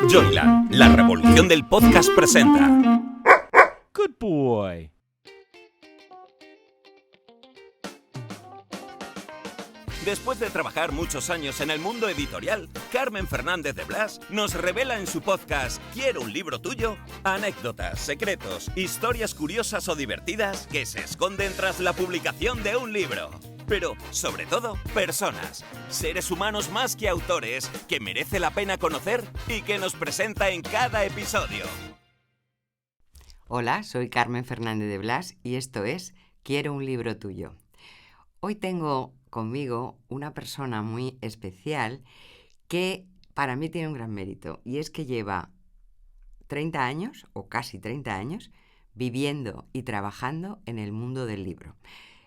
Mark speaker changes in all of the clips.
Speaker 1: Joyland, la revolución del podcast presenta.
Speaker 2: Good boy.
Speaker 1: Después de trabajar muchos años en el mundo editorial, Carmen Fernández de Blas nos revela en su podcast ¿Quiero un libro tuyo? Anécdotas, secretos, historias curiosas o divertidas que se esconden tras la publicación de un libro. Pero, sobre todo, personas, seres humanos más que autores, que merece la pena conocer y que nos presenta en cada episodio.
Speaker 3: Hola, soy Carmen Fernández de Blas y esto es Quiero un libro tuyo. Hoy tengo conmigo una persona muy especial que para mí tiene un gran mérito y es que lleva 30 años o casi 30 años viviendo y trabajando en el mundo del libro.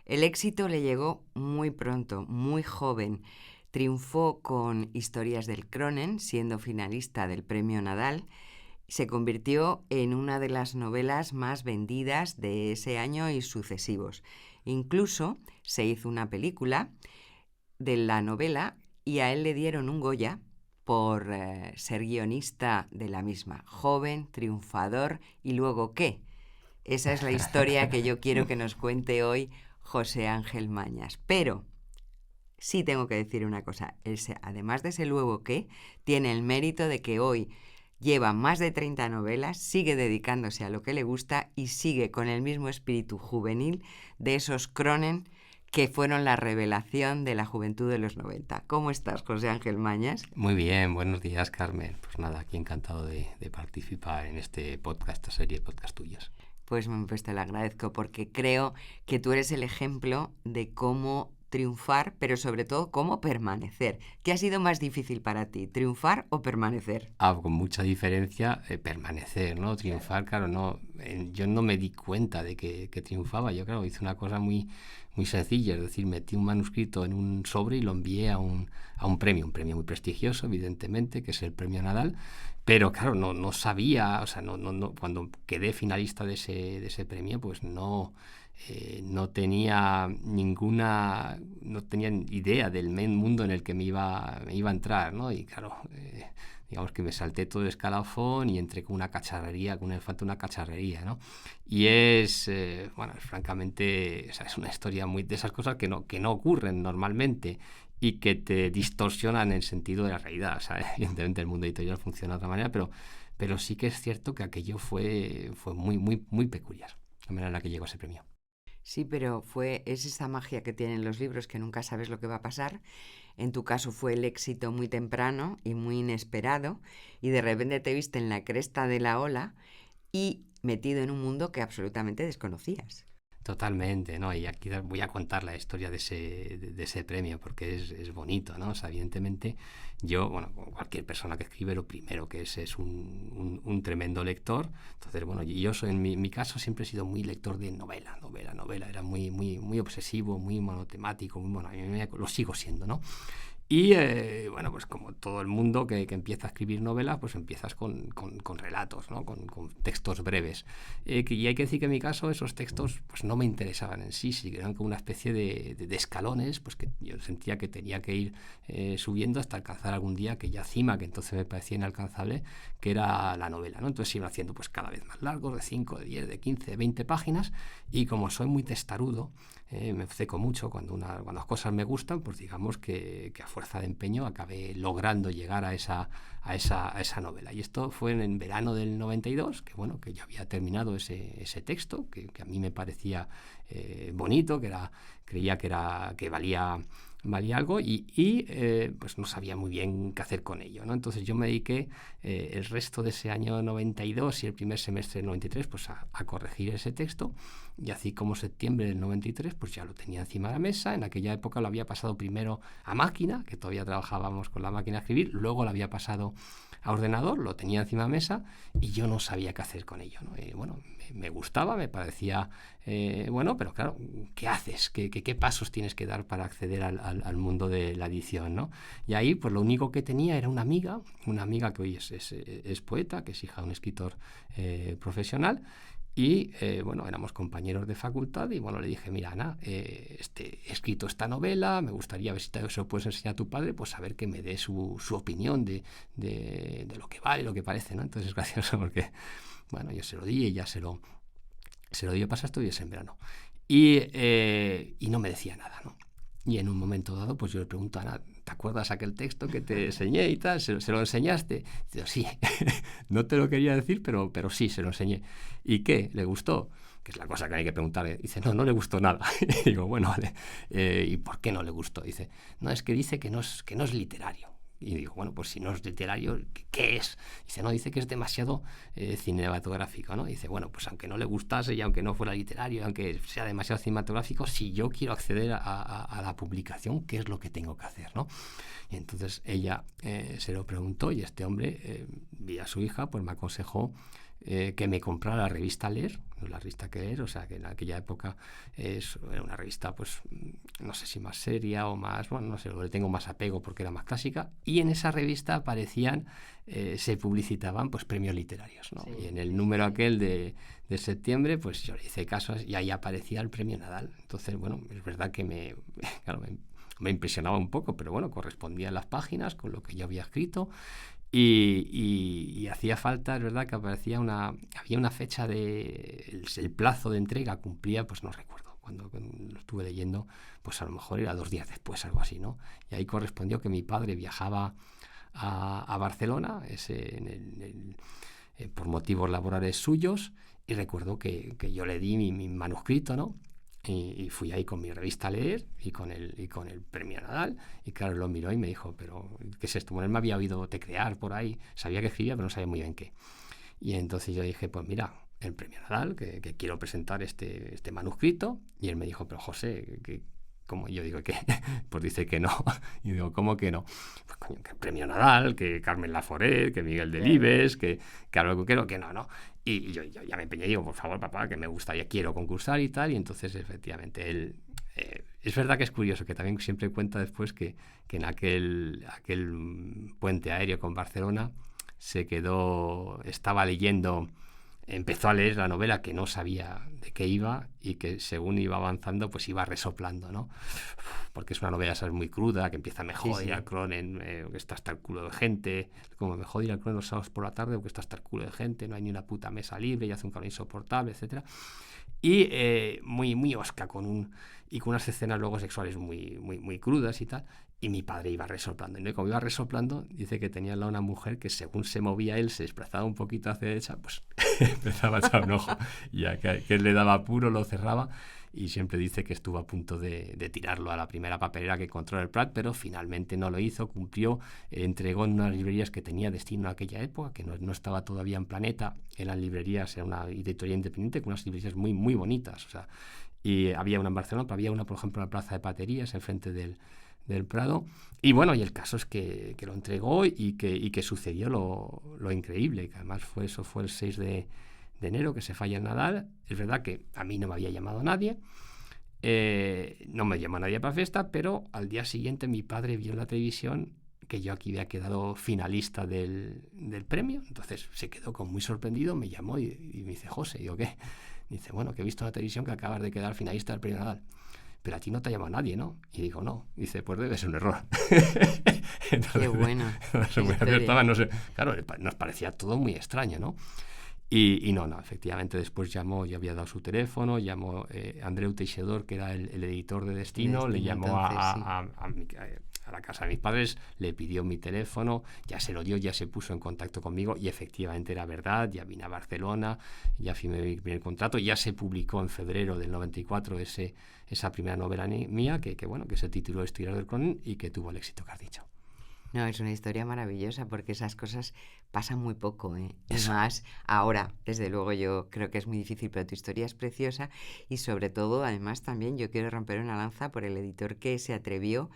Speaker 3: El éxito le llegó muy pronto, muy joven. Triunfó con Historias del Cronen, siendo finalista del Premio Nadal. Se convirtió en una de las novelas más vendidas de ese año y sucesivos. Incluso se hizo una película de la novela y a él le dieron un Goya por ser guionista de la misma. Joven, triunfador, ¿y luego qué? Esa es la historia que yo quiero que nos cuente hoy José Ángel Mañas. Pero sí tengo que decir una cosa. Además de ese luego qué, tiene el mérito de que hoy lleva más de 30 novelas, sigue dedicándose a lo que le gusta y sigue con el mismo espíritu juvenil de esos Cronen que fueron la revelación de la juventud de los 90. ¿Cómo estás, José Ángel Mañas?
Speaker 4: Muy bien, buenos días, Carmen. Pues nada, aquí encantado de participar en este podcast, esta serie de podcast tuyos.
Speaker 3: Pues te lo agradezco porque creo que tú eres el ejemplo de cómo triunfar, pero sobre todo cómo permanecer. ¿Qué ha sido más difícil para ti, triunfar o permanecer?
Speaker 4: Con mucha diferencia, permanecer, ¿no? Triunfar, claro, no. Yo no me di cuenta de que triunfaba. Yo, claro, hice una cosa muy sencilla, es decir, metí un manuscrito en un sobre y lo envié a un premio muy prestigioso, evidentemente, que es el Premio Nadal. Pero claro, no sabía, o sea, no cuando quedé finalista de ese premio, pues no tenía idea del mundo en el que me iba a entrar, ¿no? Y claro, digamos que me salté todo el escalafón y entré con una cacharrería, con un elefante, una cacharrería, ¿no? Y es, francamente, o sea, es una historia muy de esas cosas que no ocurren normalmente y que te distorsionan el sentido de la realidad. O sea, evidentemente el mundo editorial funciona de otra manera, pero sí que es cierto que aquello fue muy peculiar, la manera en la que llegó ese premio.
Speaker 3: Sí, pero es esa magia que tienen los libros que nunca sabes lo que va a pasar. En tu caso fue el éxito muy temprano y muy inesperado y de repente te viste en la cresta de la ola y metido en un mundo que absolutamente desconocías.
Speaker 4: Totalmente, ¿no? Y aquí voy a contar la historia de ese premio porque es bonito, ¿no? O sea, evidentemente yo, como cualquier persona que escribe, lo primero que es un tremendo lector. Entonces, bueno, yo soy, en mi caso siempre he sido muy lector de novela. Era muy obsesivo, muy monotemático, a mí lo sigo siendo, ¿no? Y pues como todo el mundo que empieza a escribir novelas, pues empiezas con relatos, ¿no? Con textos breves. Y hay que decir que en mi caso esos textos pues no me interesaban en sí, eran como una especie de escalones, pues que yo sentía que tenía que ir subiendo hasta alcanzar algún día aquella cima que entonces me parecía inalcanzable, que era la novela, ¿no? Entonces iba haciendo pues cada vez más largos, de 5, de 10, de 15, de 20 páginas, y como soy muy testarudo, me obceco mucho cuando las cosas me gustan, pues digamos que a fuerza de empeño acabé logrando llegar a esa novela. Y esto fue en verano del 92, que yo había terminado ese texto, que a mí me parecía bonito, creía que valía algo y pues no sabía muy bien qué hacer con ello, ¿no? Entonces yo me dediqué el resto de ese año 92 y el primer semestre del 93 pues a corregir ese texto, y así como septiembre del 93 pues ya lo tenía encima de la mesa. En aquella época lo había pasado primero a máquina, que todavía trabajábamos con la máquina a escribir, luego lo había pasado a ordenador, lo tenía encima de la mesa y yo no sabía qué hacer con ello, ¿no? Me gustaba, me parecía pero claro, ¿qué haces? ¿Qué pasos tienes que dar para acceder al mundo de la edición, ¿no? Y ahí pues lo único que tenía era una amiga que hoy es poeta, que es hija de un escritor profesional, Y bueno, éramos compañeros de facultad y bueno, le dije, mira, Ana, he escrito esta novela, me gustaría ver si te se lo puedes enseñar a tu padre, pues a ver que me dé su opinión de lo que vale, lo que parece, ¿no? Entonces es gracioso porque, bueno, yo se lo di y ella se lo dio para estudios en verano. Y no me decía nada, ¿no? Y en un momento dado, pues yo le pregunto a Ana, ¿te acuerdas aquel texto que te enseñé y tal? ¿Se lo enseñaste? Y digo, sí, no te lo quería decir, pero sí, se lo enseñé. ¿Y qué? ¿Le gustó? Que es la cosa que hay que preguntarle. Dice, no le gustó nada. Y digo, bueno, vale. ¿Y por qué no le gustó? Dice, no, es que dice que no es literario. Y digo, bueno, pues si no es literario, ¿qué es? Dice, no, dice que es demasiado cinematográfico, ¿no? Dice, bueno, pues aunque no le gustase y aunque no fuera literario, aunque sea demasiado cinematográfico, si yo quiero acceder a la publicación, ¿qué es lo que tengo que hacer, no? Y entonces ella se lo preguntó y este hombre, vía su hija, pues me aconsejó que me comprara la revista Leer, la revista que leer, o sea que en aquella época era una revista, pues no sé si más seria o más, bueno, no sé, le tengo más apego porque era más clásica, y en esa revista aparecían, se publicitaban pues premios literarios, ¿no? Sí, y en el número aquel de septiembre, pues yo le hice caso y ahí aparecía el premio Nadal. Entonces, bueno, es verdad que claro, me impresionaba un poco, pero bueno, correspondía a las páginas con lo que yo había escrito. Y hacía falta, es verdad, que había una fecha el plazo de entrega cumplía, pues no recuerdo, cuando lo estuve leyendo, pues a lo mejor era 2 días después, algo así, ¿no? Y ahí correspondió que mi padre viajaba a Barcelona, por motivos laborales suyos, y recuerdo que yo le di mi manuscrito, ¿no? Y fui ahí con mi revista a leer y con el premio Nadal, y claro, lo miró y me dijo, pero ¿qué es esto? Bueno, él me había oído teclear por ahí, sabía que escribía, pero no sabía muy bien qué. Y entonces yo dije, pues mira, el premio Nadal, que quiero presentar este manuscrito, y él me dijo, pero José, ¿cómo? Y yo digo, ¿qué? Pues dice que no. Y digo, ¿cómo que no? Pues coño, que el premio Nadal, que Carmen Laforet, que Miguel Delibes, que algo que no. Y yo ya me empeñé y digo, por favor, papá, que me gustaría, quiero concursar y tal. Y entonces, efectivamente, él... es verdad que es curioso, que también siempre cuenta después que en aquel puente aéreo con Barcelona estaba leyendo... Empezó a leer la novela que no sabía de qué iba y que según iba avanzando pues iba resoplando, ¿no? Porque es una novela, ¿sabes?, muy cruda, que empieza mejor ir al Cronen, que está hasta el culo de gente, como mejor ir al Cronen los sábados por la tarde porque está hasta el culo de gente, no hay ni una puta mesa libre y hace un calor insoportable, etcétera. Y muy, muy osca, con unas escenas luego sexuales muy, muy, muy crudas y tal. Y mi padre iba resoplando. Y como iba resoplando, dice que tenía al lado una mujer que según se movía él, se desplazaba un poquito hacia derecha, pues empezaba a echar un ojo. Y ya que él le daba apuro, lo cerraba. Y siempre dice que estuvo a punto de tirarlo a la primera papelera que encontró en el Prat, pero finalmente no lo hizo, cumplió, entregó en unas librerías que tenía destino a aquella época, que no estaba todavía en Planeta, eran librerías, era una editorial independiente con unas librerías muy, muy bonitas. O sea, y había una en Barcelona, pero había una, por ejemplo, en la Plaza de Paterías, enfrente del Prado. Y bueno, y el caso es que lo entregó y que sucedió lo increíble, que además fue el 6 de enero, que se falla el Nadal. Es verdad que a mí no me había llamado nadie, no me llamó nadie para la fiesta, pero al día siguiente mi padre vio en la televisión que yo aquí había quedado finalista del premio. Entonces se quedó como muy sorprendido, me llamó y me dice, José, digo, ¿qué? Dice, bueno, que he visto en la televisión que acabas de quedar finalista del premio Nadal, pero a ti no te ha llamado nadie, ¿no? Y digo, no. Dice, pues debe ser un error.
Speaker 3: Entonces, qué bueno.
Speaker 4: No sé, claro, nos parecía todo muy extraño, ¿no? Y no, efectivamente después llamó, yo había dado su teléfono, llamó Andreu Teixidor, que era el editor de Destino, le llamó entonces, a la casa de mis padres, le pidió mi teléfono, ya se lo dio, ya se puso en contacto conmigo y efectivamente era verdad, ya vine a Barcelona, ya firmé mi primer contrato, ya se publicó en febrero del 94 esa primera novela mía, que se tituló Historias del Cronen y que tuvo el éxito que has dicho.
Speaker 3: No, es una historia maravillosa porque esas cosas pasan muy poco, ¿eh? Y más ahora, desde luego yo creo que es muy difícil, pero tu historia es preciosa y sobre todo, además también yo quiero romper una lanza por el editor que se atrevió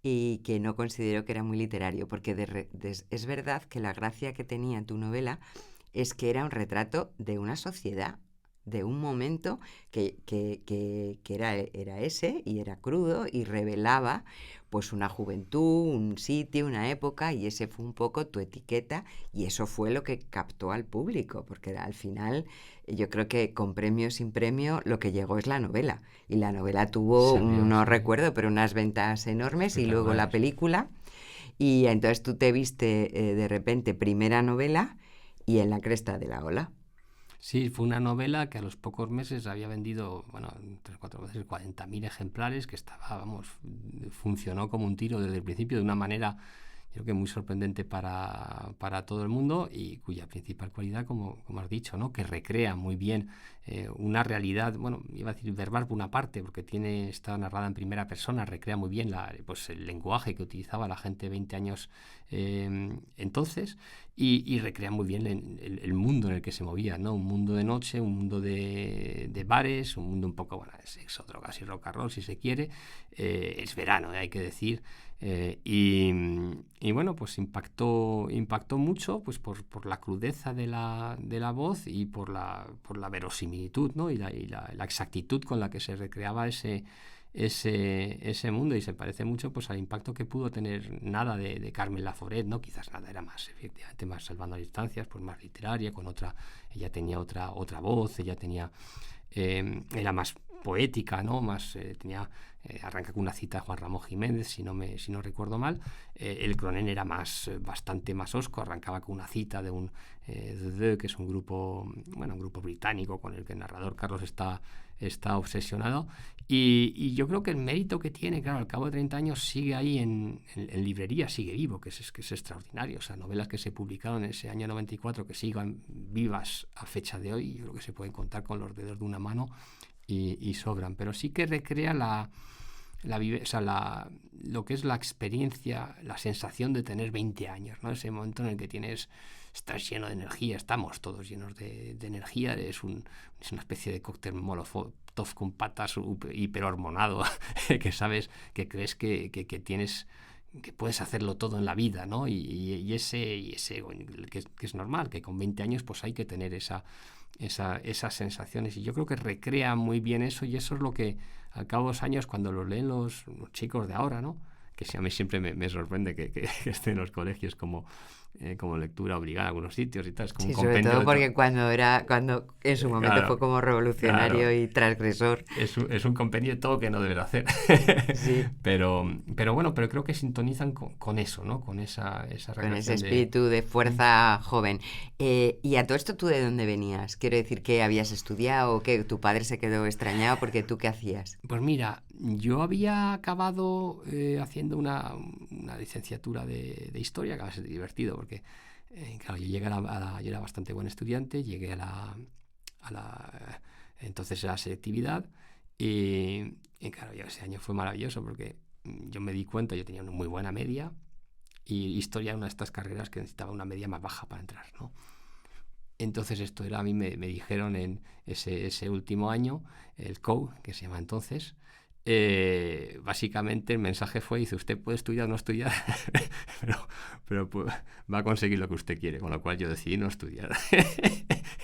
Speaker 3: y que no consideró que era muy literario, porque es verdad que la gracia que tenía tu novela es que era un retrato de una sociedad de un momento que era ese, y era crudo, y revelaba pues una juventud, un sitio, una época, y ese fue un poco tu etiqueta, y eso fue lo que captó al público, porque al final yo creo que con premio o sin premio lo que llegó es la novela, y la novela tuvo, no recuerdo, pero unas ventas enormes, y luego la película, y entonces tú te viste de repente primera novela y en la cresta de la ola.
Speaker 4: Sí, fue una novela que a los pocos meses había vendido, 3-4 veces 40.000 ejemplares, que funcionó como un tiro desde el principio de una manera, creo que muy sorprendente para todo el mundo, y cuya principal cualidad, como has dicho, ¿no? Que recrea muy bien una realidad, iba a decir verbal por una parte, porque está narrada en primera persona, recrea muy bien el lenguaje que utilizaba la gente 20 años entonces, y recrea muy bien el mundo en el que se movía, ¿no? Un mundo de noche, un mundo de bares, un mundo un poco, de sexo, drogas y rock and roll, si se quiere. Es verano, hay que decir. Y bueno, pues impactó mucho, pues por la crudeza de la voz, y por la verosimilitud, ¿no? y la exactitud con la que se recreaba ese mundo, y se parece mucho pues al impacto que pudo tener Nada de Carmen Laforet, ¿no? Quizás Nada era más, efectivamente, más salvando las distancias, pues más literaria, ella tenía otra voz, ella tenía era más poética, ¿no? Más arranca con una cita de Juan Ramón Jiménez, si no recuerdo mal. El Cronen era bastante más hosco, arrancaba con una cita de un The, que es un grupo británico con el que el narrador Carlos está obsesionado, y yo creo que el mérito que tiene, claro, al cabo de 30 años sigue ahí en librería, sigue vivo, que es extraordinario. O sea, novelas que se publicaron en ese año 94 que sigan vivas a fecha de hoy, yo creo que se pueden contar con los dedos de una mano, y sobran, pero sí que recrea lo que es la experiencia, la sensación de tener 20 años, ¿no? Ese momento en el que estás lleno de energía, estamos todos llenos de energía, es una especie de cóctel Molotov con patas hiperhormonado, que sabes, que crees que tienes, que puedes hacerlo todo en la vida, ¿no? Y ese que es normal, que con 20 años pues hay que tener esas sensaciones, y yo creo que recrea muy bien eso, y eso es lo que al cabo de los años, cuando lo leen los chicos de ahora, ¿no? Que a mí siempre me sorprende que estén en los colegios como lectura obligada en algunos sitios y tal. Es como un compendio,
Speaker 3: sobre todo porque cuando en su momento fue como revolucionario y transgresor.
Speaker 4: Es un compendio de todo que no deberá hacer.
Speaker 3: Sí.
Speaker 4: pero creo que sintonizan con eso, ¿no? Con esa
Speaker 3: con ese espíritu de fuerza joven. Y a todo esto, ¿tú de dónde venías? Quiero decir, ¿que habías estudiado o que tu padre se quedó extrañado porque tú qué hacías?
Speaker 4: Pues mira, yo había acabado haciendo una licenciatura de historia, que va a ser divertido porque, claro, yo llegué yo era bastante buen estudiante, llegué entonces a la selectividad, y claro, ese año fue maravilloso porque yo me di cuenta, yo tenía una muy buena media, y historia era una de estas carreras que necesitaba una media más baja para entrar, ¿no? Entonces a mí me dijeron en ese último año, el COU, que se llama entonces, básicamente el mensaje fue, dice, usted puede estudiar o no estudiar, pero va a conseguir lo que usted quiere, con lo cual yo decidí no estudiar.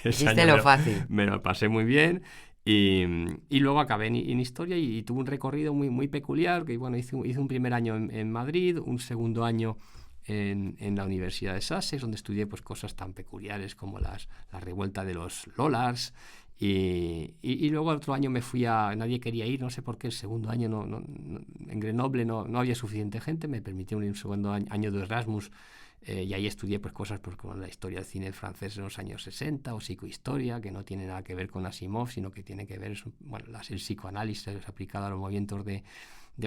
Speaker 3: Hiciste lo fácil.
Speaker 4: Me lo pasé muy bien, y luego acabé en historia, y tuve un recorrido muy, muy peculiar, que hice un primer año en Madrid, un segundo año en la Universidad de Sussex, donde estudié pues cosas tan peculiares como la revuelta de los Lollars, y luego el otro año me fui nadie quería ir, no sé por qué, el segundo año en Grenoble no había suficiente gente, me permitió un segundo año de Erasmus, y ahí estudié pues cosas como la historia del cine francés en los años 60 o psicohistoria, que no tiene nada que ver con Asimov, sino que tiene que ver el psicoanálisis aplicado a los movimientos de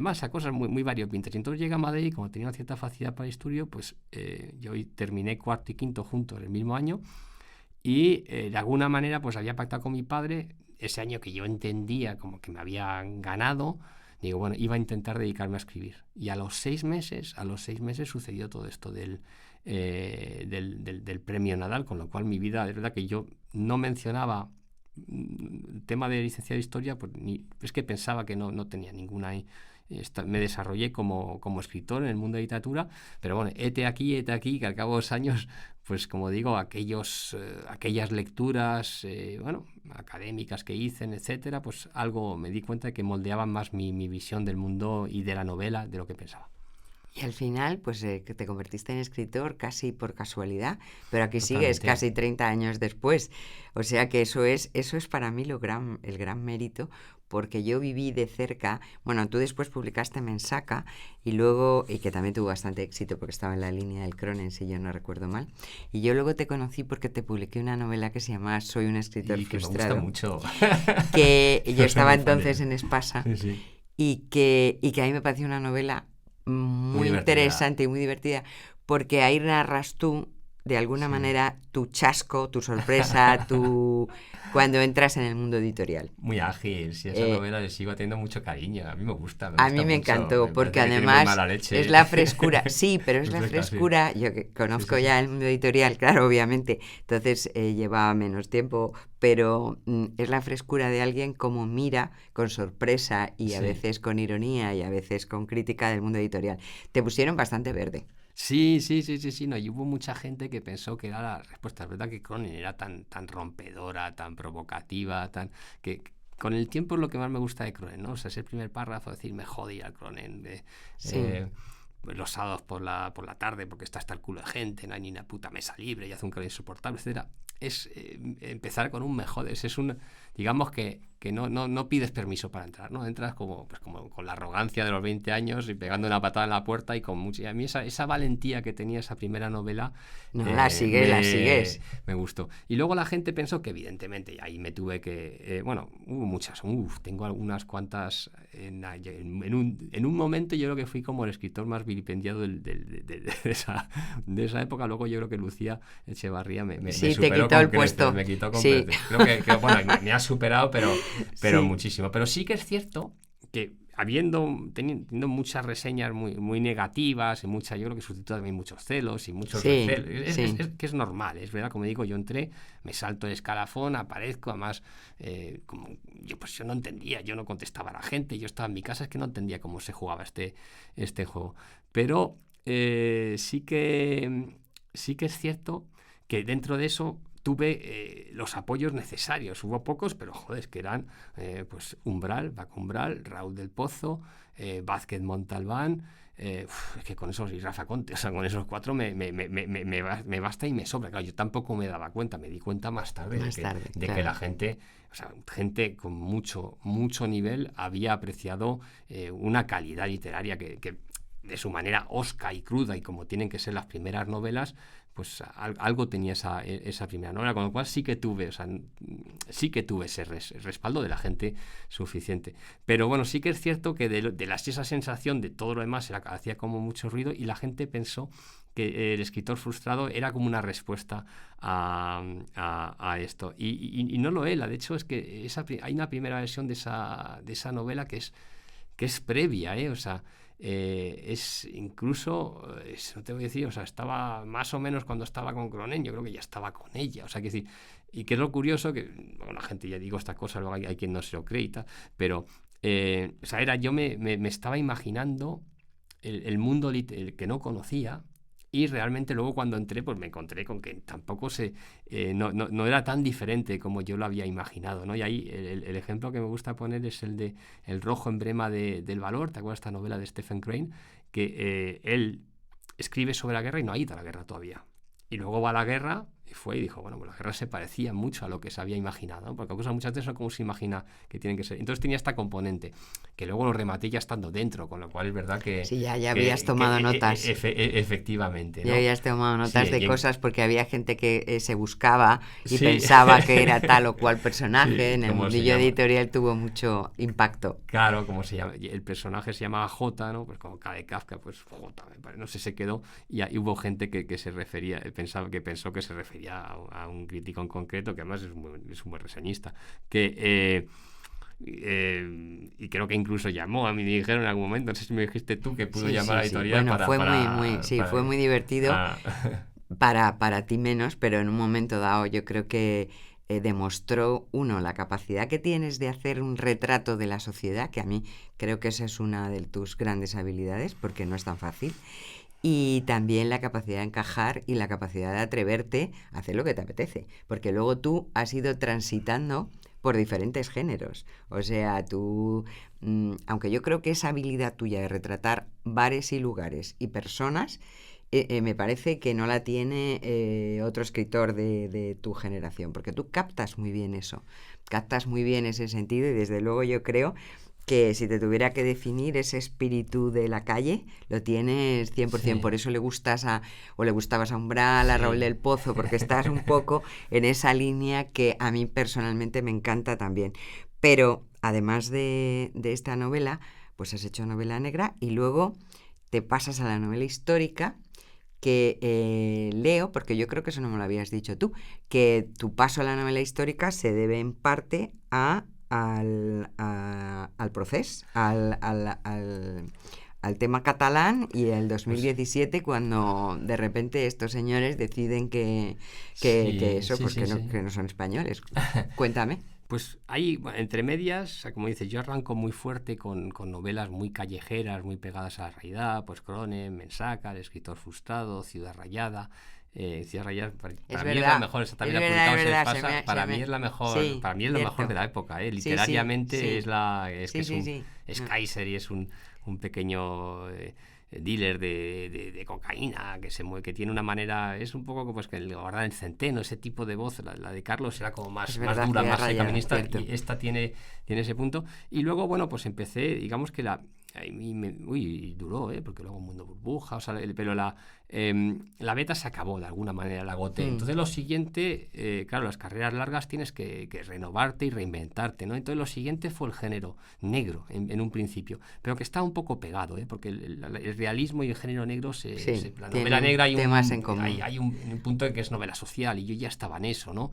Speaker 4: masa, cosas muy, muy variopintas. Y entonces llegué a Madrid, y como tenía una cierta facilidad para el estudio, pues yo terminé cuarto y quinto juntos el mismo año, y de alguna manera pues había pactado con mi padre ese año que yo entendía como que me habían ganado. Digo, bueno, iba a intentar dedicarme a escribir. Y a los 6 meses sucedió todo esto del premio Nadal, con lo cual mi vida, es verdad que yo no mencionaba el tema de licenciado de historia, pues es que pensaba que no tenía ninguna me desarrollé como escritor en el mundo de literatura, pero bueno, hete aquí, que al cabo de los años, pues como digo, aquellas lecturas, académicas que hice, etcétera, pues algo me di cuenta de que moldeaban más mi visión del mundo y de la novela de lo que pensaba.
Speaker 3: Y al final, pues que te convertiste en escritor casi por casualidad, pero aquí
Speaker 4: Totalmente.
Speaker 3: sigues casi 30 años después. O sea que eso es para mí el gran mérito, porque yo viví de cerca. Bueno, tú después publicaste Mensaca y que también tuvo bastante éxito porque estaba en la línea del Cronen, si yo no recuerdo mal. Y yo luego te conocí porque te publiqué una novela que se llama Soy un escritor frustrado.
Speaker 4: Que me gusta mucho.
Speaker 3: Que yo estaba
Speaker 4: Soy muy fan
Speaker 3: entonces
Speaker 4: de-
Speaker 3: en Espasa.
Speaker 4: Sí.
Speaker 3: Y que a mí me pareció una novela muy
Speaker 4: divertida.
Speaker 3: interesante y muy divertida, porque ahí narras tú, de alguna manera, tu chasco, tu sorpresa, cuando entras en el mundo editorial.
Speaker 4: Muy ágil, sí, esa novela le sigo teniendo mucho cariño, a mí me gusta.
Speaker 3: A mí me encantó, porque
Speaker 4: parece que tiene muy
Speaker 3: además
Speaker 4: mala leche.
Speaker 3: es la frescura, sí, pero es la
Speaker 4: Fresca, sí.
Speaker 3: frescura, yo que conozco
Speaker 4: Sí.
Speaker 3: ya el mundo editorial, claro, obviamente, entonces lleva menos tiempo, pero es la frescura de alguien como mira con sorpresa y a
Speaker 4: Sí.
Speaker 3: veces con ironía y a veces con crítica del mundo editorial. Te pusieron bastante verde.
Speaker 4: Sí, no, y hubo mucha gente que pensó que era la respuesta. Es verdad que Cronen era tan rompedora, tan provocativa, que con el tiempo es lo que más me gusta de Cronen, ¿no? O sea, ese primer párrafo, decir, me jodía el Cronen,
Speaker 3: Sí.
Speaker 4: los sábados por la tarde porque está hasta el culo de gente, no hay ni una puta mesa libre y hace un calor insoportable, etcétera. Es empezar con un me jodes, es un, digamos que no pides permiso para entrar, ¿no? Entras como con la arrogancia de los 20 años y pegando una patada en la puerta y con mucha... Y a mí esa valentía que tenía esa primera novela...
Speaker 3: No, la sigues.
Speaker 4: Me gustó. Y luego la gente pensó que evidentemente, y ahí me tuve que... hubo muchas, tengo algunas cuantas... En un momento yo creo que fui como el escritor más vilipendiado de esa época. Luego yo creo que Lucía Echevarría me
Speaker 3: sí,
Speaker 4: superó,
Speaker 3: te quitó el puesto.
Speaker 4: Me quitó con
Speaker 3: Sí.
Speaker 4: creces. Creo que bueno, me ha superado, pero
Speaker 3: Sí.
Speaker 4: muchísimo. Pero sí que es cierto que teniendo muchas reseñas muy negativas y yo creo que suscitó también muchos celos y muchos
Speaker 3: Sí,
Speaker 4: recelos.
Speaker 3: sí.
Speaker 4: Es que es normal, es verdad, como digo, yo entré, me salto el escalafón, aparezco, además, yo no entendía, yo no contestaba a la gente, yo estaba en mi casa, es que no entendía cómo se jugaba este juego. Pero sí que es cierto que dentro de eso tuve los apoyos necesarios. Hubo pocos, pero joder, que eran pues Baco Umbral, Raúl del Pozo, Vázquez Montalbán, es que con esos, y Rafa Conte, o sea, con esos 4 me basta y me sobra. Claro, yo tampoco me daba cuenta, me di cuenta más tarde de que la gente, o sea, gente con mucho nivel había apreciado una calidad literaria que de su manera hosca y cruda y como tienen que ser las primeras novelas, pues algo tenía esa primera novela, con lo cual sí que tuve ese respaldo de la gente suficiente. Pero bueno, sí que es cierto que esa sensación de todo lo demás hacía como mucho ruido y la gente pensó que el escritor frustrado era como una respuesta a esto. Y no lo era. De hecho, es que hay una primera versión de esa novela que es previa, o sea... es incluso, no te voy a decir, o sea, estaba más o menos cuando estaba con Cronen, yo creo que ya estaba con ella, o sea, que decir, y que es lo curioso, que bueno, la gente, ya digo esta cosa, luego hay quien no se lo cree y tal, pero, o sea, yo me estaba imaginando el mundo el que no conocía. Y realmente luego cuando entré, pues me encontré con que tampoco no era tan diferente como yo lo había imaginado, ¿no? Y ahí el ejemplo que me gusta poner es el de El rojo emblema del valor. ¿Te acuerdas de esta novela de Stephen Crane? Que él escribe sobre la guerra y no ha ido a la guerra todavía. Y luego va a la guerra y dijo, bueno, pues la guerra se parecía mucho a lo que se había imaginado, ¿no? Porque muchas veces son como se imagina que tienen que ser. Entonces tenía esta componente, que luego lo rematé ya estando dentro, con lo cual es verdad que...
Speaker 3: Sí, ya habías tomado notas.
Speaker 4: Efectivamente, ¿no?
Speaker 3: Ya habías tomado notas de cosas porque había gente que se buscaba y
Speaker 4: Sí.
Speaker 3: pensaba que era tal o cual personaje.
Speaker 4: Sí,
Speaker 3: en el
Speaker 4: ¿cómo se
Speaker 3: mundillo
Speaker 4: llama?
Speaker 3: editorial tuvo mucho impacto.
Speaker 4: Claro, como se llama, el personaje se llamaba J, ¿no? Pues como K de Kafka, pues J, me parece, no sé, se quedó y hubo gente que se refería, pensó que se refería a un crítico en concreto, que además es un buen reseñista, y creo que incluso llamó a mí, me dijeron en algún momento, no sé si me dijiste tú, que pudo llamar a la editorial.
Speaker 3: Bueno, fue muy divertido. Para ti menos, pero en un momento dado yo creo que demostró, uno, la capacidad que tienes de hacer un retrato de la sociedad, que a mí creo que esa es una de tus grandes habilidades, porque no es tan fácil, y también la capacidad de encajar y la capacidad de atreverte a hacer lo que te apetece, porque luego tú has ido transitando por diferentes géneros. O sea, tú, aunque yo creo que esa habilidad tuya de retratar bares y lugares y personas, me parece que no la tiene otro escritor de tu generación, porque tú captas muy bien eso, captas muy bien ese sentido y desde luego yo creo que si te tuviera que definir ese espíritu de la calle, lo tienes 100%.
Speaker 4: Sí.
Speaker 3: Por eso le gustabas a Umbral, a Raúl del Pozo, porque estás un poco en esa línea que a mí personalmente me encanta también. Pero además de esta novela, pues has hecho novela negra y luego te pasas a la novela histórica que leo, porque yo creo que eso no me lo habías dicho tú, que tu paso a la novela histórica se debe en parte al procés, al tema catalán y el 2017 cuando de repente estos señores deciden que eso,
Speaker 4: Sí,
Speaker 3: pues
Speaker 4: sí,
Speaker 3: que
Speaker 4: sí.
Speaker 3: no son españoles. Cuéntame.
Speaker 4: Pues hay, bueno, entre medias, o sea, como dices, yo arranco muy fuerte con novelas muy callejeras, muy pegadas a la realidad, pues Cronen, Mensaca, El escritor frustrado, Ciudad Rayada. Ciudad Rayada para mí es la mejor, esa también la publicamos en Espasa, para mí es la mejor,
Speaker 3: Sí,
Speaker 4: para mí es lo mejor de
Speaker 3: cierto.
Speaker 4: la época,
Speaker 3: Sí, sí,
Speaker 4: literariamente
Speaker 3: sí.
Speaker 4: es que
Speaker 3: Sí, sí, sí.
Speaker 4: es
Speaker 3: No.
Speaker 4: Kaiser y es un pequeño dealer de cocaína que se mueve, que tiene una manera, es un poco como pues, que el guardar el centeno, ese tipo de voz, la de Carlos era como
Speaker 3: Es
Speaker 4: más
Speaker 3: verdad,
Speaker 4: dura,
Speaker 3: Ciudad
Speaker 4: más
Speaker 3: Rayada,
Speaker 4: feminista,
Speaker 3: cierto.
Speaker 4: y esta tiene ese punto. Y luego, bueno, pues empecé, digamos que duró, porque luego Mundo Burbuja, o sea, pero la beta se acabó de alguna manera, la agoté. Entonces lo siguiente, claro, las carreras largas tienes que renovarte y reinventarte, ¿no? Entonces lo siguiente fue el género negro en un principio, pero que está un poco pegado, porque el realismo y el género negro, la novela negra hay un punto en que es novela social y yo ya estaba en eso, ¿no?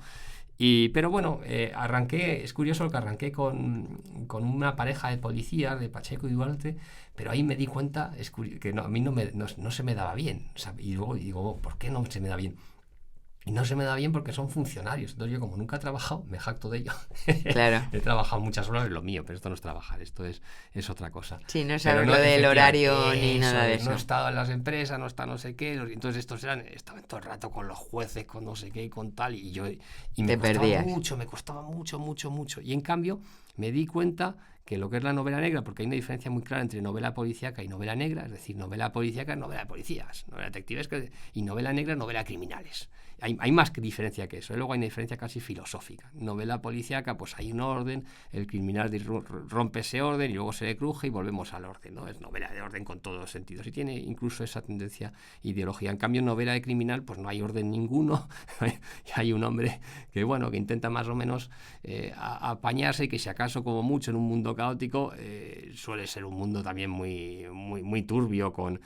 Speaker 4: Pero bueno, es curioso que arranqué con una pareja de policías, de Pacheco y Duarte, pero ahí me di cuenta que a mí no se me daba bien. O sea, y luego digo, ¿por qué no se me da bien? Y no se me da bien porque son funcionarios. Entonces yo como nunca he trabajado, me jacto de ello.
Speaker 3: Claro.
Speaker 4: He trabajado muchas horas en lo mío, pero esto no es trabajar, esto es otra cosa.
Speaker 3: Sí, no sabes lo del horario ni nada de eso.
Speaker 4: No he estado en las empresas, no está no sé qué. Entonces estaban todo el rato con los jueces, con no sé qué y con tal. Y me costaba mucho. Y en cambio me di cuenta que lo que es la novela negra, porque hay una diferencia muy clara entre novela policíaca y novela negra, es decir, novela policíaca es novela de policías, novela detectivesca, y novela negra es novela de criminales. Hay más que diferencia que eso, luego hay una diferencia casi filosófica. Novela policíaca, pues hay un orden, el criminal rompe ese orden y luego se le cruje y volvemos al orden, ¿no? Es novela de orden con todos los sentidos y tiene incluso esa tendencia ideológica. En cambio, novela de criminal, pues no hay orden ninguno, hay un hombre que intenta más o menos apañarse y que si acaso como mucho en un mundo caótico, suele ser un mundo también muy, muy, muy turbio con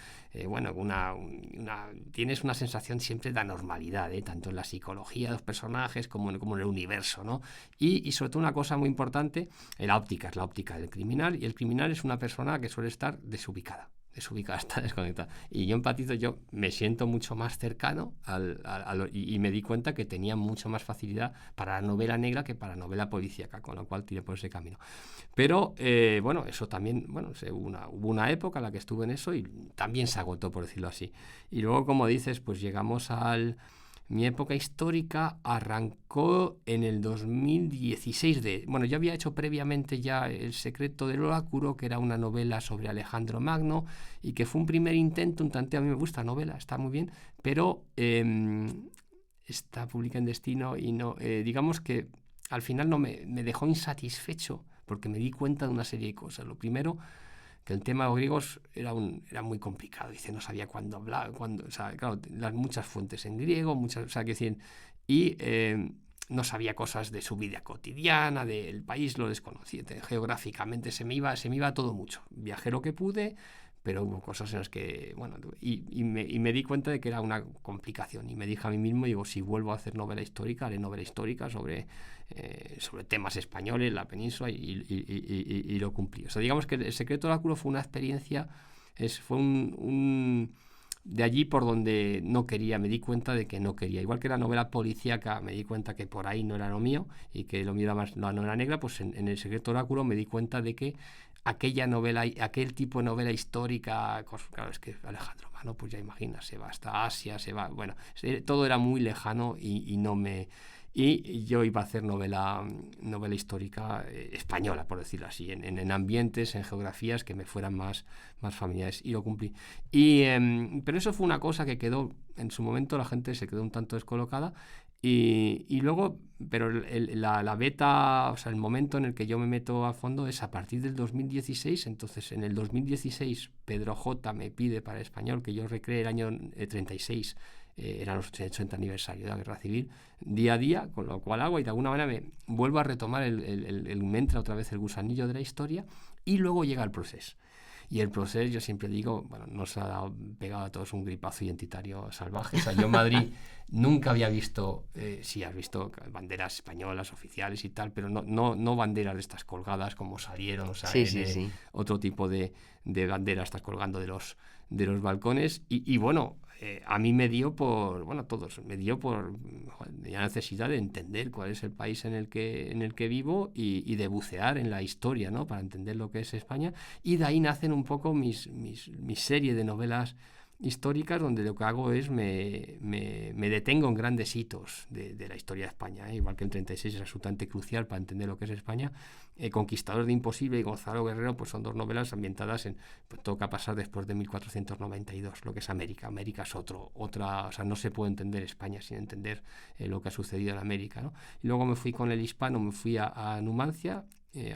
Speaker 4: tienes una sensación siempre de anormalidad, tanto en la psicología de los personajes como en el universo, ¿no? Y sobre todo una cosa muy importante, es la óptica del criminal, y el criminal es una persona que suele estar desubicada, está desconectada. Y yo empatizo, yo me siento mucho más cercano y me di cuenta que tenía mucho más facilidad para la novela negra que para la novela policíaca, con lo cual tiré por ese camino. Pero, eso también, hubo una época en la que estuve en eso y también se agotó, por decirlo así. Y luego, como dices, pues llegamos mi época histórica arrancó en el 2016 yo había hecho previamente ya El secreto del oráculo, que era una novela sobre Alejandro Magno y que fue un primer intento, un tanteo. A mí me gusta la novela, está muy bien, pero está publicada en Destino y no, digamos que al final no me dejó insatisfecho porque me di cuenta de una serie de cosas. Lo primero, que el tema de los griegos era muy complicado. Dice, no sabía cuándo hablar, las muchas fuentes en griego, y no sabía cosas de su vida cotidiana, del país, lo desconocía. Geográficamente se me iba todo mucho. Viajé lo que pude, pero hubo cosas en las que, y me di cuenta de que era una complicación. Y me dije a mí mismo, si vuelvo a hacer novela histórica, haré novela histórica sobre temas españoles, la península, y lo cumplí. O sea, digamos que El secreto del oráculo fue una experiencia, fue de allí por donde no quería, me di cuenta de que no quería. Igual que la novela policíaca, me di cuenta que por ahí no era lo mío y que lo mío era más la novela negra, pues en El secreto oráculo me di cuenta de que aquella novela, aquel tipo de novela histórica, claro, es que Alejandro Magno, pues ya imaginas, se va hasta Asia, se va, bueno, todo era muy lejano y no me... Y yo iba a hacer novela histórica española, por decirlo así, en ambientes, en geografías que me fueran más familiares, y lo cumplí. Pero eso fue una cosa que quedó, en su momento la gente se quedó un tanto descolocada, y luego, pero la beta, o sea, el momento en el que yo me meto a fondo es a partir del 2016. Entonces, en el 2016, Pedro J. me pide para español que yo recree el año 36, eran los 80 aniversario de la Guerra Civil, día a día, con lo cual hago, y de alguna manera me vuelvo a retomar me entra otra vez el gusanillo de la historia, y luego llega el proceso. Y el proceso, yo siempre digo, bueno, nos ha pegado a todos un gripazo identitario salvaje. O sea, yo en Madrid nunca había visto, sí, has visto banderas españolas oficiales y tal, pero no banderas de estas colgadas como salieron, o sea,
Speaker 3: sí.
Speaker 4: Otro tipo de banderas estas colgando de los balcones. Y bueno, a mí me dio por, bueno, a todos, me dio por la necesidad de entender cuál es el país en el que vivo y de bucear en la historia, ¿no? Para entender lo que es España. Y de ahí nacen un poco mi serie de novelas históricas, donde lo que hago es me detengo en grandes hitos de la historia de España, ¿eh? Igual que el 36 es absolutamente crucial para entender lo que es España. Conquistador de Imposible y Gonzalo Guerrero, pues son dos novelas ambientadas en, pues, todo que ha pasado después de 1492, lo que es América. América es otra, o sea, no se puede entender España sin entender lo que ha sucedido en América, ¿no? Y luego me fui con el hispano, me fui a Numancia.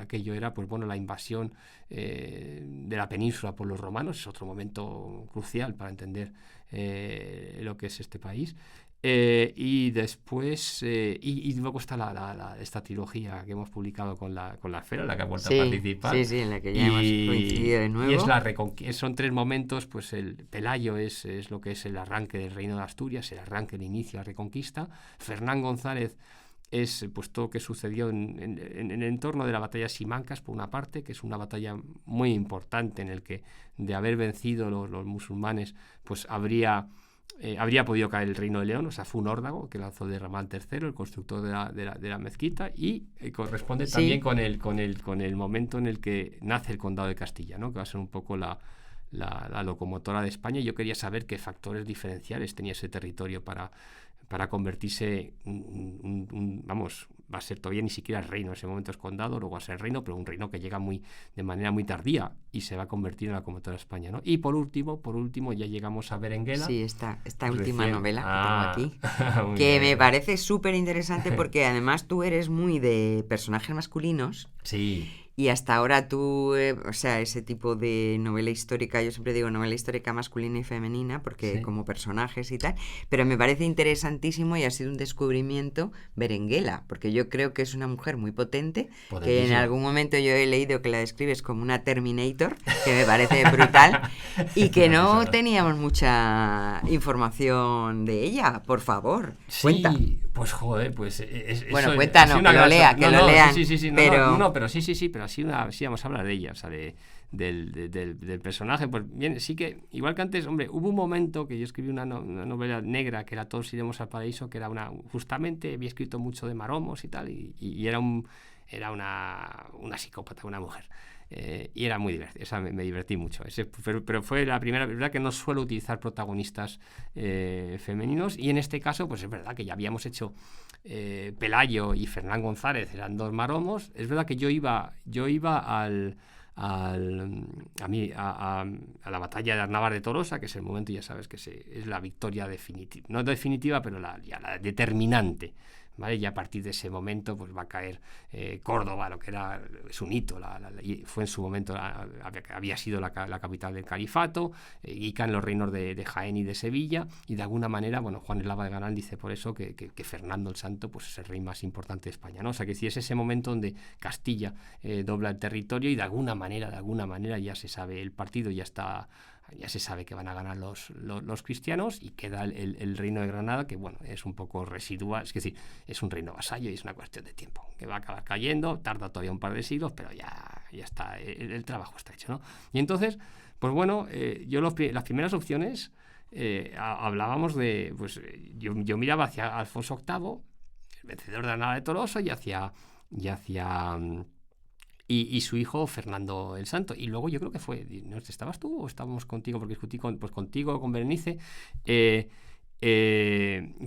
Speaker 4: Aquello era, pues bueno, la invasión de la península por los romanos, es otro momento crucial para entender lo que es este país. Y después, y luego está esta trilogía que hemos publicado con la Esfera, en la que ha vuelto a participar.
Speaker 3: Sí, en la que ya hemos coincidido de nuevo.
Speaker 4: Y son tres momentos, pues el Pelayo es lo que es el arranque del Reino de Asturias, el arranque, el inicio, la reconquista. Fernán González es, pues, todo lo que sucedió en el entorno de la batalla de Simancas, por una parte, que es una batalla muy importante en el que, de haber vencido los musulmanes, pues habría podido caer el Reino de León. O sea, fue un órdago que lanzó de Ramal III, el constructor de la mezquita, y corresponde también con el momento en el que nace el Condado de Castilla, ¿no? Que va a ser un poco la locomotora de España. Yo quería saber qué factores diferenciales tenía ese territorio para convertirse vamos, va a ser todavía ni siquiera el reino, en ese momento es condado, luego va a ser el reino, pero un reino que llega de manera muy tardía y se va a convertir en la locomotora de España, ¿no? Y por último ya llegamos a Berenguela.
Speaker 3: Sí, esta última novela que tengo aquí, que me parece súper interesante, porque además tú eres muy de personajes masculinos.
Speaker 4: Sí.
Speaker 3: Y hasta ahora tú, o sea, ese tipo de novela histórica, yo siempre digo novela histórica masculina y femenina, porque como personajes y tal, pero me parece interesantísimo, y ha sido un descubrimiento Berenguela, porque yo creo que es una mujer muy potente, que en algún momento yo he leído que la describes como una Terminator, que me parece brutal, y que no teníamos mucha información de ella. Por favor, cuenta.
Speaker 4: Pues joder, pues
Speaker 3: bueno, cuéntanos, que lo lean.
Speaker 4: Sí, pero sí, pero sí vamos a hablar de ella, o sea, del personaje. Pues bien, sí que, igual que antes, hombre, hubo un momento que yo escribí una novela negra que era Todos iremos al paraíso, que era justamente había escrito mucho de maromos y tal, y era una psicópata, una mujer. Y era muy divertido, o sea, me divertí mucho. Pero fue la primera, verdad que no suelo utilizar protagonistas femeninos, y en este caso, pues es verdad que ya habíamos hecho Pelayo y Fernán González, eran dos maromos. Es verdad que yo iba a la batalla de Arnábar de Tolosa, que es el momento, ya sabes, que es la victoria definitiva, no definitiva, pero la determinante, ¿vale? Y a partir de ese momento, pues va a caer Córdoba, lo que es un hito, y fue en su momento, había sido la capital del califato, y caen los reinos de Jaén y de Sevilla, y de alguna manera, bueno, Juan Eslava de Galán dice por eso que Fernando el Santo, pues es el rey más importante de España, ¿no? O sea, que sí, es ese momento donde Castilla dobla el territorio, y de alguna manera ya se sabe, el partido ya se sabe que van a ganar los cristianos, y queda el reino de Granada, que bueno, es un poco residual, es decir, es un reino vasallo y es una cuestión de tiempo, que va a acabar cayendo, tarda todavía un par de siglos, pero ya está, el trabajo está hecho, ¿no? Y entonces, pues bueno, yo las primeras opciones hablábamos de, pues yo miraba hacia Alfonso VIII, el vencedor de la nava de Tolosa, y su hijo Fernando el Santo. Y luego yo creo que fue, ¿no estabas tú o estábamos contigo? Porque discutí contigo, con Berenice,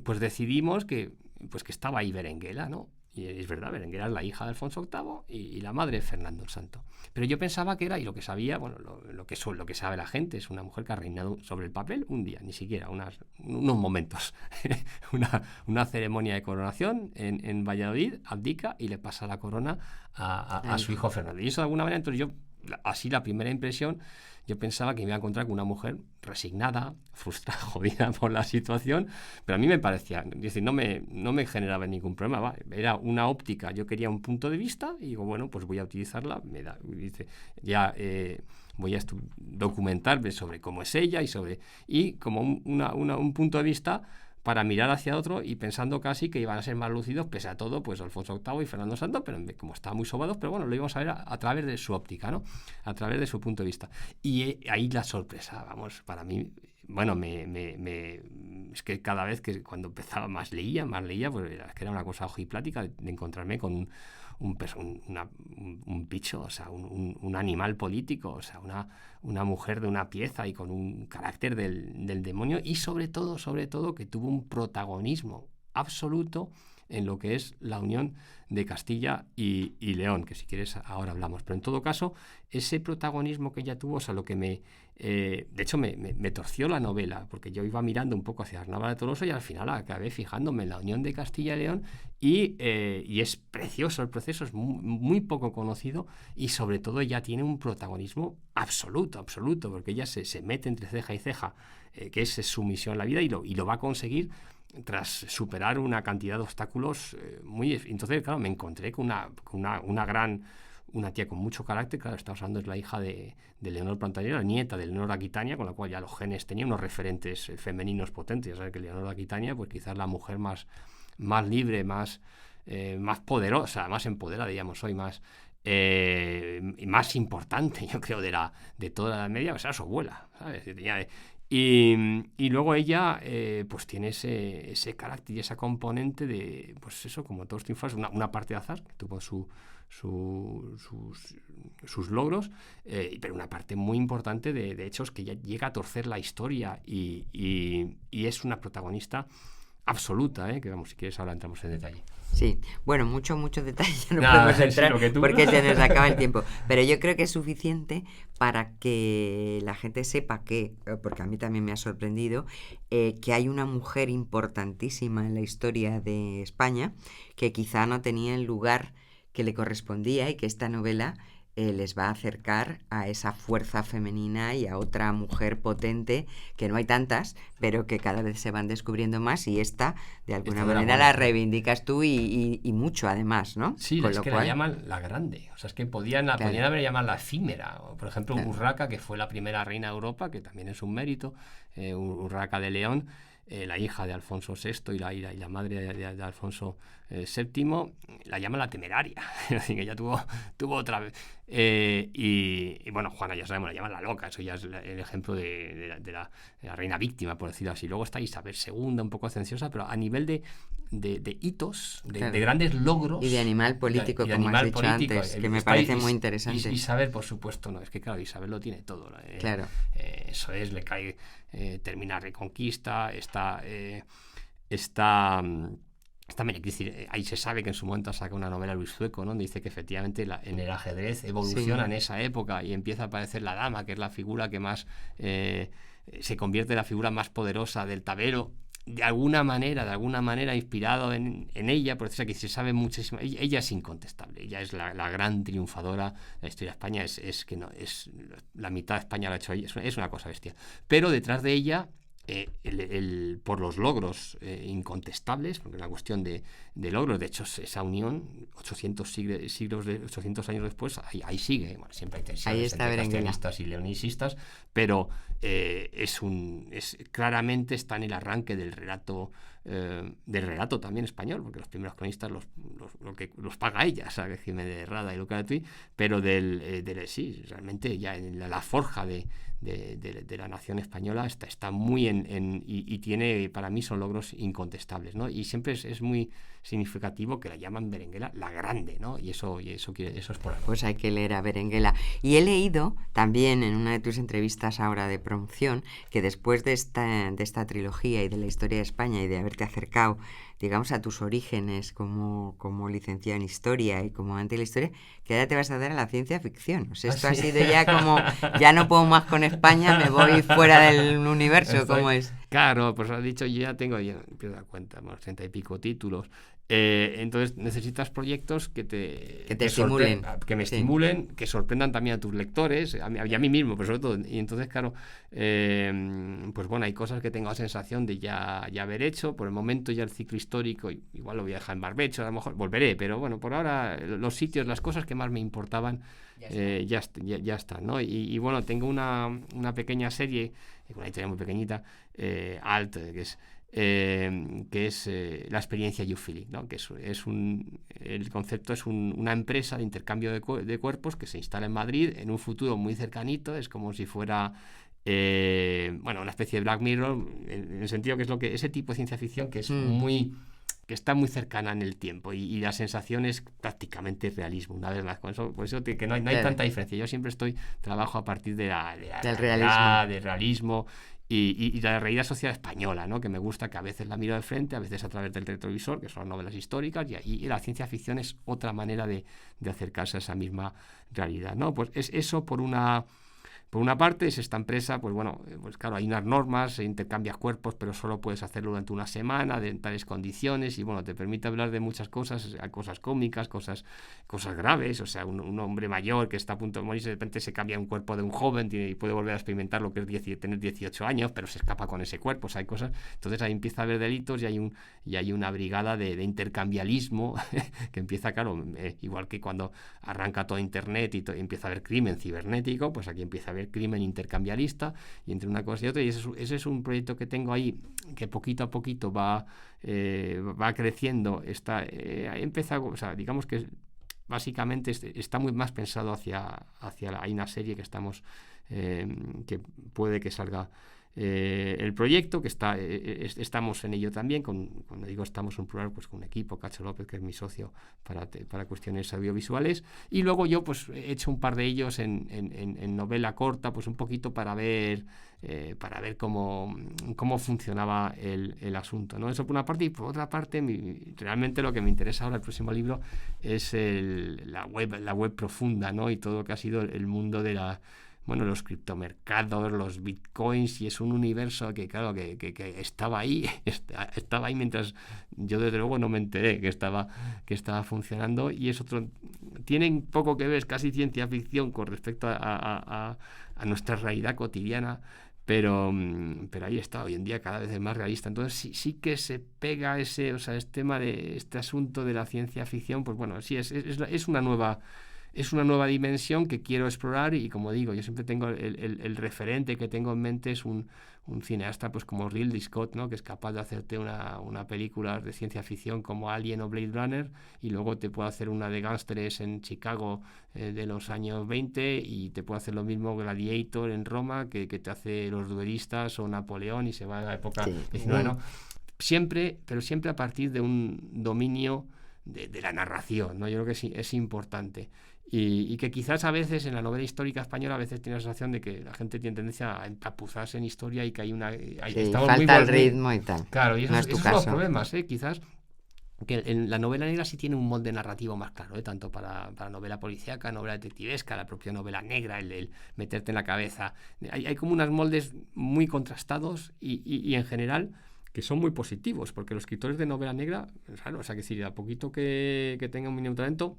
Speaker 4: pues decidimos que estaba ahí Berenguela, ¿no? Y es verdad, Berenguela es la hija de Alfonso VIII y la madre de Fernando el Santo. Pero yo pensaba que era, y lo que sabía, bueno, lo que sabe la gente, es una mujer que ha reinado sobre el papel un día, ni siquiera, unos momentos. una ceremonia de coronación en Valladolid, abdica y le pasa la corona a su hijo Fernando. Y eso de alguna manera, entonces así la primera impresión, yo pensaba que me iba a encontrar con una mujer resignada, frustrada, jodida por la situación, pero a mí me parecía, es decir, no me generaba ningún problema, era una óptica, yo quería un punto de vista y digo, bueno, pues voy a utilizarla, voy a documentarme sobre cómo es ella y como un punto de vista para mirar hacia otro y pensando casi que iban a ser más lúcidos, pese a todo, pues Alfonso VIII y Fernando Santo, pero como estaban muy sobados, pero bueno, lo íbamos a ver a través de su óptica, ¿no? A través de su punto de vista. Y ahí la sorpresa, vamos, para mí, bueno, es que cada vez que cuando empezaba más leía, pues es que era una cosa ojiplática de encontrarme con un bicho, o sea, un animal político, o sea, una mujer de una pieza y con un carácter del demonio y sobre todo que tuvo un protagonismo absoluto en lo que es la unión de Castilla y León, que si quieres ahora hablamos. Pero en todo caso, ese protagonismo que ella tuvo, o sea, lo que de hecho me torció la novela, porque yo iba mirando un poco hacia la nava de Tolosa y al final acabé fijándome en la unión de Castilla y León y es precioso el proceso, es muy poco conocido y sobre todo ella tiene un protagonismo absoluto, porque ella se mete entre ceja y ceja, que es su misión en la vida y lo va a conseguir tras superar una cantidad de obstáculos entonces, claro, me encontré con una tía con mucho carácter. Claro, estamos hablando, es la hija de Leonor Plantagenet, la nieta de Leonor de Aquitania, con la cual ya los genes tenían unos referentes femeninos potentes. Ya sabes que Leonor de Aquitania, pues quizás la mujer más libre, más poderosa, más empoderada, digamos, hoy más importante, yo creo, de toda la Edad Media, pues era su abuela, ¿sabes? Y luego ella pues tiene ese carácter y esa componente de, pues eso, como todos triunfas, una parte de azar, que tuvo sus logros, pero una parte muy importante de hechos que ya llega a torcer la historia y es una protagonista absoluta, que vamos, si quieres ahora entramos en detalle.
Speaker 3: Sí, bueno, mucho detalle no podemos entrar porque se nos acaba el tiempo, pero yo creo que es suficiente para que la gente sepa que, porque a mí también me ha sorprendido, que hay una mujer importantísima en la historia de España que quizá no tenía el lugar que le correspondía y que esta novela les va a acercar a esa fuerza femenina y a otra mujer potente, que no hay tantas, pero que cada vez se van descubriendo más y esta, de alguna manera, la reivindicas tú y mucho, además, ¿no?
Speaker 4: Sí, es que la llaman la grande, o sea, es que podían haber llamado la efímera, por ejemplo, Urraca, que fue la primera reina de Europa, que también es un mérito, Urraca de León, la hija de Alfonso VI y la madre de Alfonso VII, la llama la temeraria, es decir, que ella tuvo otra vez. Y bueno, Juana, ya sabemos, la llaman la loca, eso ya es el ejemplo de la reina víctima, por decirlo así. Luego está Isabel II, un poco cenciosa, pero a nivel de hitos, de grandes logros.
Speaker 3: Y de animal político, como has dicho antes, que me parece muy interesante.
Speaker 4: Isabel, por supuesto, no, es que claro, Isabel lo tiene todo.
Speaker 3: Claro.
Speaker 4: Eso es, le cae, termina Reconquista, está ahí se sabe que en su momento saca una novela Luis Zueco, ¿no? Donde dice que efectivamente en el ajedrez evoluciona en esa época y empieza a aparecer la dama, que es la figura que más se convierte en la figura más poderosa del tablero, de alguna manera inspirado en ella, por eso que se sabe muchísimo. Ella es incontestable, ella es la gran triunfadora de la historia de España, es que no, es la mitad de España lo ha hecho ella, es una cosa bestial. Pero detrás de ella, por los logros incontestables, porque es una cuestión de logros, de hecho esa unión 800 años después ahí sigue, bueno, siempre hay tensiones entre castellanistas y leonistas, pero claramente está en el arranque del relato del relato también español, porque los primeros cronistas los paga ella, ¿sabes? Jiménez de Rada y Luca de Tuy, pero sí, realmente ya en la forja de la nación española está muy y tiene, para mí son logros incontestables, ¿no? Y siempre es muy significativo que la llaman Berenguela la Grande, ¿no? Y eso es por algo.
Speaker 3: Pues hay que leer a Berenguela. Y he leído también en una de tus entrevistas ahora de promoción que después de esta trilogía y de la historia de España y de haberte acercado, digamos, a tus orígenes como licenciado en historia y como amante de la historia, que ahora te vas a dar a la ciencia ficción. O sea, esto ha sido ya como, ya no puedo más con España, me voy fuera del universo, ¿cómo es?
Speaker 4: Claro, pues has dicho, yo empiezo a dar cuenta, 30 y pico títulos. Entonces necesitas proyectos que te
Speaker 3: estimulen.
Speaker 4: Que me estimulen, que sorprendan también a tus lectores, y a mí mismo, pero sobre todo. Y entonces, claro, pues bueno, hay cosas que tengo la sensación de ya haber hecho. Por el momento ya el ciclo histórico, igual lo voy a dejar en barbecho, a lo mejor volveré, pero bueno, por ahora los sitios, las cosas que más me importaban ya están, ¿no? Y bueno, tengo una pequeña serie, una historia muy pequeñita, Alt, que es la experiencia Youphilic, ¿no? Que el concepto es una empresa de intercambio de cuerpos que se instala en Madrid en un futuro muy cercanito. Es como si fuera una especie de Black Mirror, en el sentido que es ese tipo de ciencia ficción que es que está muy cercana en el tiempo, y la sensación es prácticamente realismo, una vez más. Por eso que no hay tanta diferencia. Yo siempre trabajo a partir del realismo y la realidad social española, ¿no? Que me gusta, que a veces la miro de frente, a veces a través del retrovisor, que son novelas históricas, y la ciencia ficción es otra manera de acercarse a esa misma realidad, ¿no? Pues es eso por una parte. Es esta empresa, pues claro, hay unas normas, intercambias cuerpos, pero solo puedes hacerlo durante una semana, en tales condiciones, y te permite hablar de muchas cosas cómicas, cosas graves. O sea, un hombre mayor que está a punto de morir, de repente se cambia un cuerpo de un joven y puede volver a experimentar lo que es tener 18 años, pero se escapa con ese cuerpo. O sea, hay cosas. Entonces ahí empieza a haber delitos, y hay una brigada de intercambialismo que empieza, claro, igual que cuando arranca todo Internet y empieza a haber crimen cibernético, pues aquí empieza a haber crimen intercambialista, y entre una cosa y otra. Y ese es un proyecto que tengo ahí, que poquito a poquito va creciendo. O sea, digamos que básicamente está muy más pensado hacia hay una serie que que puede que salga el proyecto, que estamos en ello también. Cuando digo estamos en plural, pues con un equipo, Cacho López, que es mi socio para cuestiones audiovisuales, y luego yo pues he hecho un par de ellos en novela corta, pues un poquito para ver cómo funcionaba el asunto, ¿no? Eso por una parte. Y por otra parte, realmente lo que me interesa ahora, el próximo libro, es la web profunda, ¿no? Y todo lo que ha sido el mundo de los criptomercados, los bitcoins, y es un universo que, claro, que estaba ahí mientras yo desde luego no me enteré que estaba funcionando. Y es tienen poco que ver, casi ciencia ficción con respecto a nuestra realidad cotidiana, pero ahí está. Hoy en día cada vez es más realista. Entonces sí que se pega este tema de este asunto de la ciencia ficción. Pues sí, es una nueva dimensión que quiero explorar. Y como digo, yo siempre tengo el referente que tengo en mente es un cineasta, pues como Ridley Scott, ¿no? Que es capaz de hacerte una película de ciencia ficción como Alien o Blade Runner, y luego te puede hacer una de gángsteres en Chicago de los años 20, y te puede hacer lo mismo Gladiator en Roma, que te hace Los Duelistas o Napoleón, y se va a la época 19, ¿no? Pero siempre a partir de un dominio de la narración, ¿no? Yo creo que es importante. Y que quizás a veces en la novela histórica española a veces tiene la sensación de que la gente tiene tendencia a empapuzarse en historia, y que
Speaker 3: falta el ritmo y tal.
Speaker 4: Claro, y esos son los problemas, quizás. Que en la novela negra sí tiene un molde narrativo más claro, tanto para novela policíaca, novela detectivesca, la propia novela negra, el meterte en la cabeza. Hay como unos moldes muy contrastados y en general que son muy positivos, porque los escritores de novela negra, claro, o sea, que si a poquito que tengan un mínimo talento,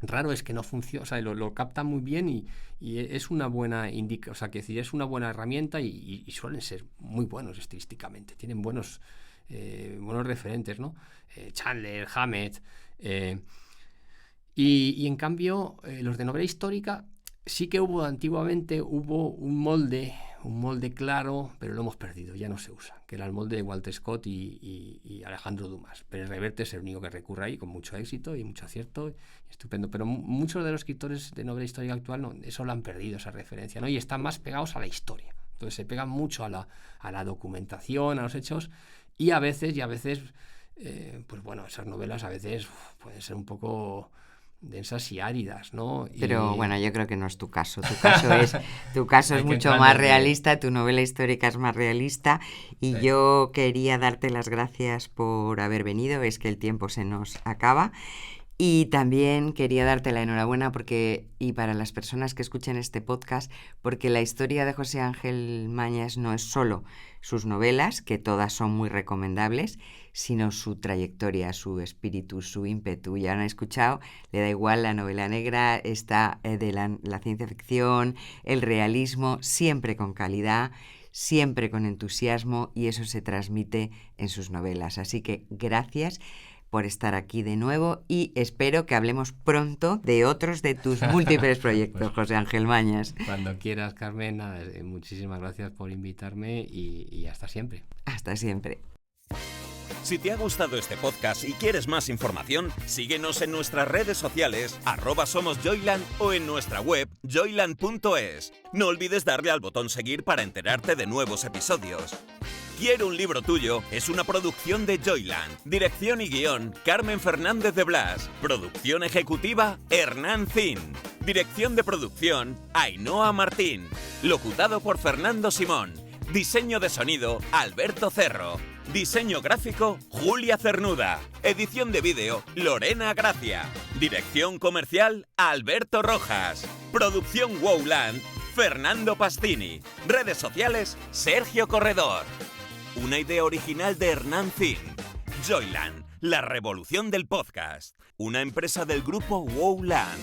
Speaker 4: raro es que no funcione. O sea, lo captan muy bien, y es una buena o sea, que es una buena herramienta, y suelen ser muy buenos estilísticamente, tienen buenos referentes, ¿no? Chandler, Hammett, y en cambio los de novela histórica sí que antiguamente hubo un molde un molde claro, pero lo hemos perdido, ya no se usa, que era el molde de Walter Scott y Alejandro Dumas. Pérez Reverte es el único que recurre ahí con mucho éxito y mucho acierto, estupendo. Pero muchos de los escritores de novela histórica actual no, eso lo han perdido, esa referencia, ¿no? Y están más pegados a la historia. Entonces se pegan mucho a la documentación, a los hechos, y a veces, pues bueno, esas novelas a veces pueden ser un poco densas y áridas, ¿no?
Speaker 3: Pero bueno, yo creo que no es tu caso. Tu caso es mucho más realista, tu novela histórica es más realista, y yo quería darte las gracias por haber venido. Es que el tiempo se nos acaba. Y también quería darte la enhorabuena y para las personas que escuchen este podcast, porque la historia de José Ángel Mañas no es solo sus novelas, que todas son muy recomendables, sino su trayectoria, su espíritu, su ímpetu. Ya han escuchado, le da igual la novela negra, está de la ciencia ficción, el realismo, siempre con calidad, siempre con entusiasmo, y eso se transmite en sus novelas. Así que gracias por estar aquí de nuevo, y espero que hablemos pronto de otros de tus múltiples proyectos, pues, José Ángel Mañas.
Speaker 4: Cuando quieras, Carmen, muchísimas gracias por invitarme y hasta siempre.
Speaker 3: Hasta siempre.
Speaker 1: Si te ha gustado este podcast y quieres más información, síguenos en nuestras redes sociales, @somosjoyland, o en nuestra web, joyland.es. No olvides darle al botón seguir para enterarte de nuevos episodios. Quiero un libro tuyo es una producción de Joyland. Dirección y guión, Carmen Fernández de Blas. Producción ejecutiva, Hernán Zin. Dirección de producción, Ainhoa Martín. Locutado por Fernando Simón. Diseño de sonido, Alberto Cerro. Diseño gráfico, Julia Cernuda. Edición de vídeo, Lorena Gracia. Dirección comercial, Alberto Rojas. Producción Wowland, Fernando Pastini. Redes sociales, Sergio Corredor. Una idea original de Hernán Zin. Joyland, la revolución del podcast. Una empresa del grupo Wowland.